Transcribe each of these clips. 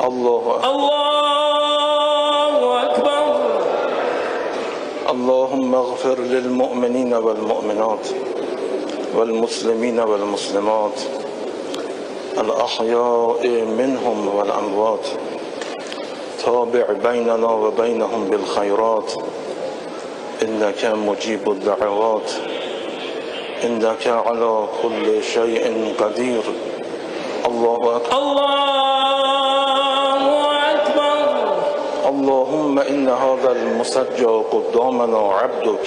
अल्लाहु अकबर। अल्लाहुम्मा अग़फ़िर लिल मुअमिनीन वल मुअमिनात वल मुस्लिमीन वल मुस्लिमात अल अहयाइ मिनहुम वल अमवात ताबिअ बैनना व बैनहुम बिल खैरात इन्नका मुजीबुद दअवात इन्नका अला कुल्लि शैइन क़दीर। अल्लाहु अकबर। अल्लाहुम्मा इन्न हाज़ल मुसज्जा क़ुद्दामना अब्दुक।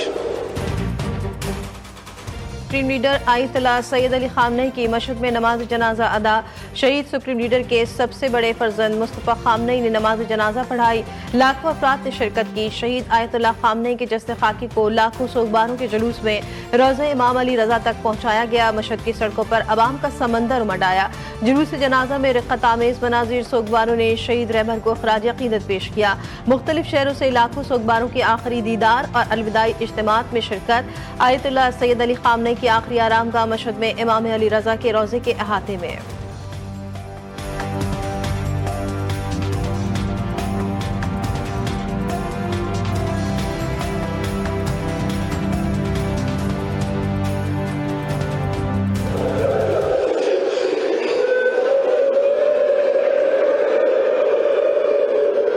Supreme leader Ayatollah Sayyid Ali Khamenei की मशहद में नमाज जनाजा अदा। शहीद सुप्रीम लीडर के सबसे बड़े फर्जंद मुस्तफ़ा ख़ामनई ने नमाज जनाजा पढ़ाई। लाखों अफराद ने शिरकत की। शहीद आयतुल्लाह ख़ामनई के जस्द खाकी को लाखों सोगबारों के जुलूस में रोज़ा इमाम अली रज़ा तक पहुँचाया गया। मशहद की सड़कों पर अवाम का समंदर उमड़ आया। जुलूस जनाजा में रिक़्क़त आमेज़ मनाज़िर सोगबारों ने शहीद रहबर को ख़राज अक़ीदत पेश किया। मुख्तलिफ शहरों से लाखों सोगबारों के आखिरी दीदार और अलविदाई इज्तिमात में शिरकत। आयतुल्लाह सैयद अली ख़ामनई की आखिरी आरामगाह मशहद में इमाम अली रज़ा के रोज़े के अहाते में।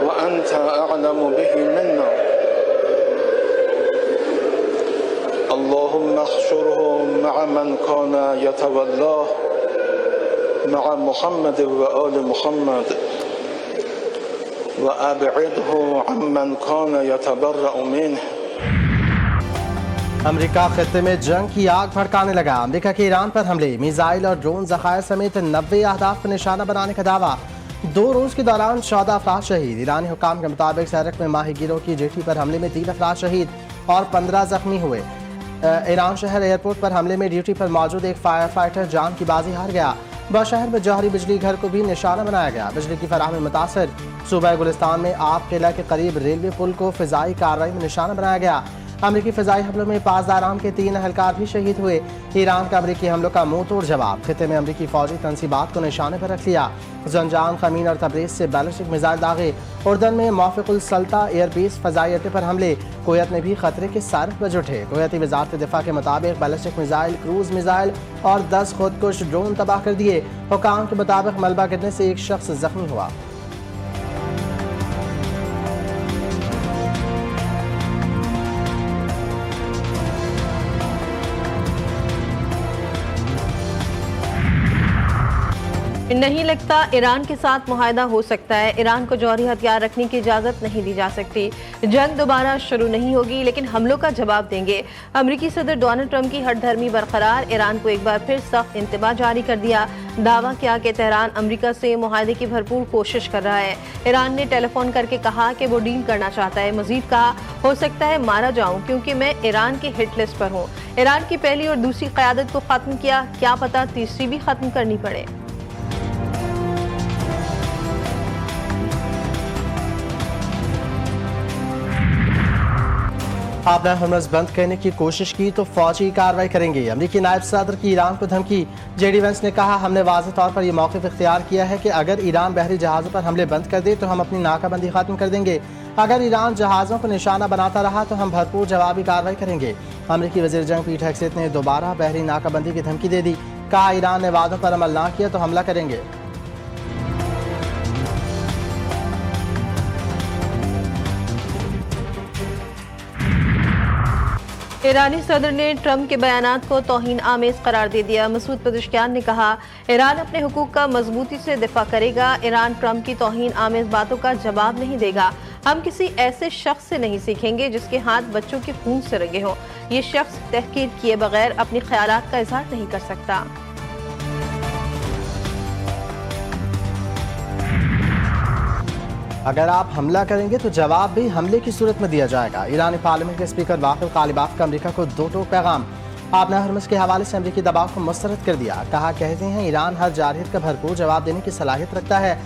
वअन्त अअलमु बिही मिन्ना। अल्लाहुम्मा अहशुरहु मअ मन कान यतवल्लाह मअ मुहम्मद व आल मुहम्मद व अबइदहु अम्मन कान यतबर्रअ मिन्ह। अमेरिका खत्ते में जंग की आग भड़काने लगा। अमेरिका के ईरान पर हमले, मिसाइल और ड्रोन ज़खायर समेत 90 अहदाफ को निशाना बनाने का दावा। 2 रोज़ के दौरान 14 अफराद शहीद। ईरानी हुकाम के मुताबिक सैरक में माहीगीरों की जेटी पर हमले में 3 अफराद शहीद और 15 जख्मी हुए। ईरान शहर एयरपोर्ट पर हमले में ड्यूटी पर मौजूद एक फायर फाइटर जान की बाजी हार गया। बशहर में जौहरी बिजली घर को भी निशाना बनाया गया। बिजली की फराहमी मुतासर। सूबा गुलिस्तान में आप किला के करीब रेलवे पुल को फिजाई कार्रवाई में निशाना बनाया गया। अमरीकी फ़िज़ाई हमलों में पासदाराम के 3 अहलकार भी शहीद हुए। ईरान का अमरीकी हमलों का मुंह तोड़ जवाब। खिते में अमरीकी फौजी तनसीबात को निशाने पर रख लिया। जंजान, खमीन और तबरेज़ से बैलिस्टिक मिसाइल दागे। उर्दन में मौफ़िक़ुल सल्ता एयरबेस फ़ज़ाई अड्डे पर हमले। कुवैत में भी खतरे के सारे बज उठे। कुवैती वज़ारत दिफ़ा के मुताबिक बैलिस्टिक मिसाइल, क्रूज़ मिसाइल और 10 खुदकुश ड्रोन तबाह कर दिए। हुकाम के मुताबिक मलबा गिरने से एक शख्स जख्मी हुआ। नहीं लगता ईरान के साथ मुआहदा हो सकता है। ईरान को जौहरी हथियार रखने की इजाज़त नहीं दी जा सकती। जंग दोबारा शुरू नहीं होगी, लेकिन हमलों का जवाब देंगे। अमरीकी सदर डोनाल्ड ट्रंप की हठधर्मी बरकरार। ईरान को एक बार फिर सख्त इंतबा जारी कर दिया। दावा किया कि तेहरान अमरीका से मुआहदे की भरपूर कोशिश कर रहा है। ईरान ने टेलीफोन करके कहा कि वो डील करना चाहता है। मजीद कहा, हो सकता है मारा जाऊं क्योंकि मैं ईरान की हिट लिस्ट पर हूँ। ईरान की पहली और दूसरी क़यादत को ख़त्म किया, क्या पता तीसरी भी ख़त्म करनी पड़े। आपने हरमुज़ बंद करने की कोशिश की तो फौजी कार्रवाई करेंगे। अमरीकी नायब सदर की ईरान को धमकी। जेडी वेंस ने कहा, हमने वाज़ेह तौर पर यह मौक़िफ़ इख्तियार किया है कि अगर ईरान बहरी जहाज़ों पर हमले बंद कर दे तो हम अपनी नाकाबंदी ख़त्म कर देंगे। अगर ईरान जहाज़ों को निशाना बनाता रहा तो हम भरपूर जवाबी कार्रवाई करेंगे। अमरीकी वज़ीर जंग पीट हेगसेथ ने दोबारा बहरी नाकाबंदी की धमकी दे दी। कहा, ईरान ने वादों पर अमल ना किया तो हमला करेंगे। ईरानी सदर ने ट्रंप के बयानात को तौहीन आमेज करार दे दिया। मसूद पज़ेश्कियान ने कहा, ईरान अपने हुकूक का मजबूती से दिफा करेगा। ईरान ट्रंप की तौहीन आमेज बातों का जवाब नहीं देगा। हम किसी ऐसे शख्स से नहीं सीखेंगे जिसके हाथ बच्चों के खून से रंगे हों। ये शख्स तहकीर किए बगैर अपनी ख्यालात का इजहार नहीं कर सकता। अगर आप हमला करेंगे तो जवाब भी हमले की सूरत में दिया जाएगा। ईरानी पार्लियामेंट के स्पीकर वाक़िल कालिबाफ का अमरीका को 2 टोक पैगाम। आपने हरमुज़ के हवाले से अमरीकी दबाव को मुस्तरद कर दिया। कहा, कहते हैं ईरान हर जारहियत का भरपूर जवाब देने की सलाहियत रखता है।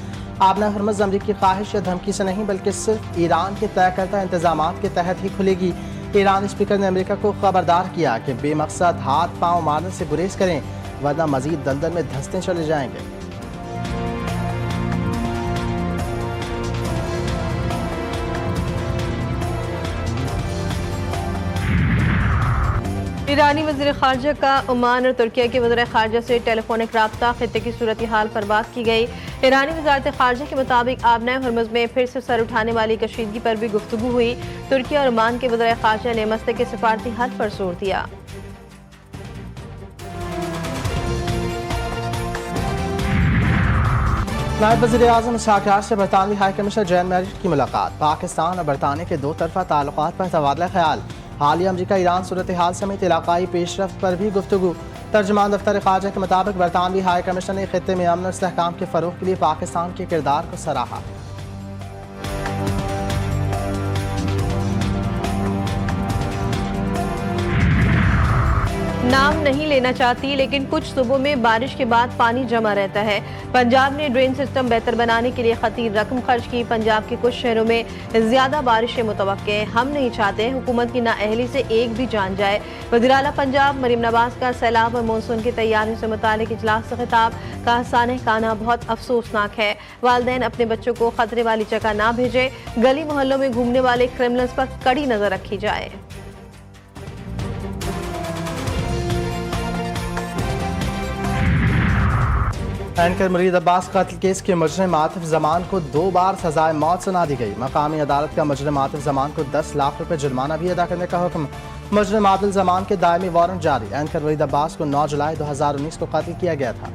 आपने हरमुज़ अमरीकी ख्वाहिश या धमकी से नहीं बल्कि सिर्फ ईरान के तय करता इंतजामात के तहत ही खुलेगी। ईरानी स्पीकर ने अमरीका को खबरदार किया कि बेमकसद हाथ पाँव मारने से गुरेज करें वरना मजीद दलदल में धंसते चले जाएंगे। ईरानी वज़ीर ख़ारजा का ओमान और तुर्किया के वज़ीर ख़ारजा से टेलीफोनिक रब्ता खित्ते की सूरत हाल पर बात की गई। ईरानी वज़ारत ख़ारजा के मुताबिक आबनाए हरमुज़ में फिर से सर उठाने वाली कशीदगी पर भी गुफ्तगू हुई। तुर्किया और ओमान के वज़ीर ख़ारजा ने मसले के सफारती हल पर जोर दिया। नायब वज़ीर-ए-आज़म इस्हाक़ डार से बरतानवी हाई कमिश्नर जैन मैरिट की मुलाकात। पाकिस्तान और बरतानिया के दो तरफा ताल्लुकात पर तबादला ख्याल। हालिया अमरीका ईरान सूरत हाल समेत इलाकाई पेशरफ्त पर भी गुफ्तगू। तर्जमान दफ्तर ख़ारजा के मुताबिक बरतानवी हाई कमिश्नर ने खित्ते में अमन और इस्तेहकाम के फ़रोग़ के लिए पाकिस्तान के किरदार को सराहा। नाम नहीं लेना चाहती, लेकिन कुछ सूबों में बारिश के बाद पानी जमा रहता है। पंजाब ने ड्रेन सिस्टम बेहतर बनाने के लिए खतीर रकम खर्च की। पंजाब के कुछ शहरों में ज्यादा बारिशें मुतवक्के हैं। हम नहीं चाहते हुकूमत की नाअहली से एक भी जान जाए। वज़ीर आला पंजाब मरीम नवाज का सैलाब और मानसून की तैयारियों से मुताल्लिक़ इजलास से खिताब। कहा साने खाना बहुत अफसोसनाक है। वालिदैन अपने बच्चों को खतरे वाली जगह ना भेजे। गली मोहल्लों में घूमने वाले क्रिमिनल्स पर कड़ी नजर रखी जाए। एंकर मुरीद अब्बास कत्ल केस के मुजरिम आतिफ जमान को 2 बार सजाए मौत सुना दी गई। मकामी अदालत का मुजरिम आतिफ जमान को 10 लाख रुपए जुर्माना भी अदा करने का हुक्म। मुजरिम आदिल जमान के दायमी वारंट जारी। एंकर मुरीद अब्बास को 9 जुलाई 2019 को कत्ल किया गया था।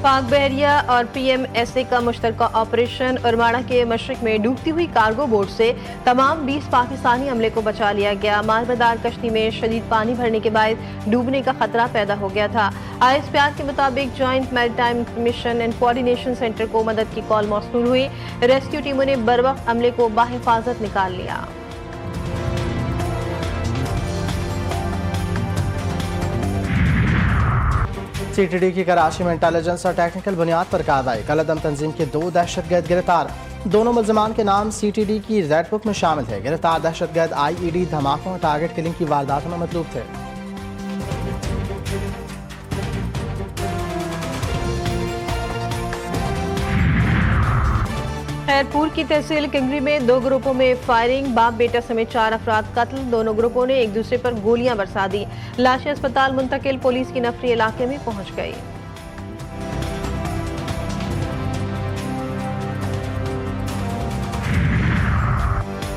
पाक बहरिया और PMSA का मुश्तरका ऑपरेशन। उरमाड़ा के मशरक में डूबती हुई कार्गो बोट से तमाम 20 पाकिस्तानी अमले को बचा लिया गया। मालबदार कश्ती में शदीद पानी भरने के बाद डूबने का खतरा पैदा हो गया था। ISPR के मुताबिक joint maritime mission and coordination centre को मदद की कॉल मौसूल हुई। रेस्क्यू टीमों ने बरवक्त अमले को बाहिफाजत निकाल लिया। CTD की कराची में इंटेलिजेंस और टेक्निकल बुनियाद पर कार्रवाई। कलअदम तंजीम के 2 दहशतगर्द गिरफ्तार। दोनों मुल्ज़िमान के नाम CTD की रेड बुक में शामिल है। गिरफ्तार दहशतगर्द IED धमाकों और टारगेट किलिंग की वारदातों में मतलूब थे। खैरपुर की तहसील किंगरी में 2 ग्रुपों में फायरिंग। बाप बेटा समेत 4 अफराद कत्ल। दोनों ग्रुपों ने एक दूसरे पर गोलियां बरसा दी। लाशें अस्पताल मुंतकिल। पुलिस की नफरी इलाके में पहुंच गई।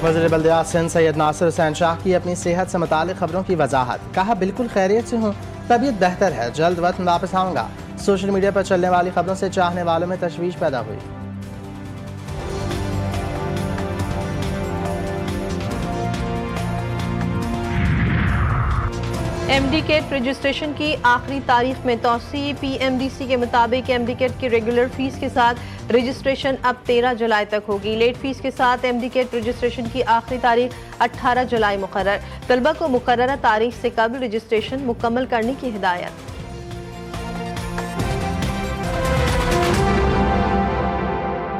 वज़ीर बल्दियात सिंध सैयद नासिर हुसैन शाह की अपनी सेहत से मुतालिक खबरों की वजाहत। कहा बिल्कुल खैरियत से हूँ, तबीयत बेहतर है, जल्द वक्त वापस आऊँगा। सोशल मीडिया पर चलने वाली खबरों से चाहने वालों में तशवीश पैदा हुई। MD-KET रजिस्ट्रेशन की आखिरी तारीख में तौसी। PMDC के मुताबिक MD-KET की रेगुलर फीस के साथ रजिस्ट्रेशन अब 13 जुलाई तक होगी। लेट फीस के साथ MD-KET रजिस्ट्रेशन की आखिरी तारीख 18 जुलाई मुकर्रर। तलबा को मुकर्ररा तारीख से कबल रजिस्ट्रेशन मुकम्मल करने की हिदायत।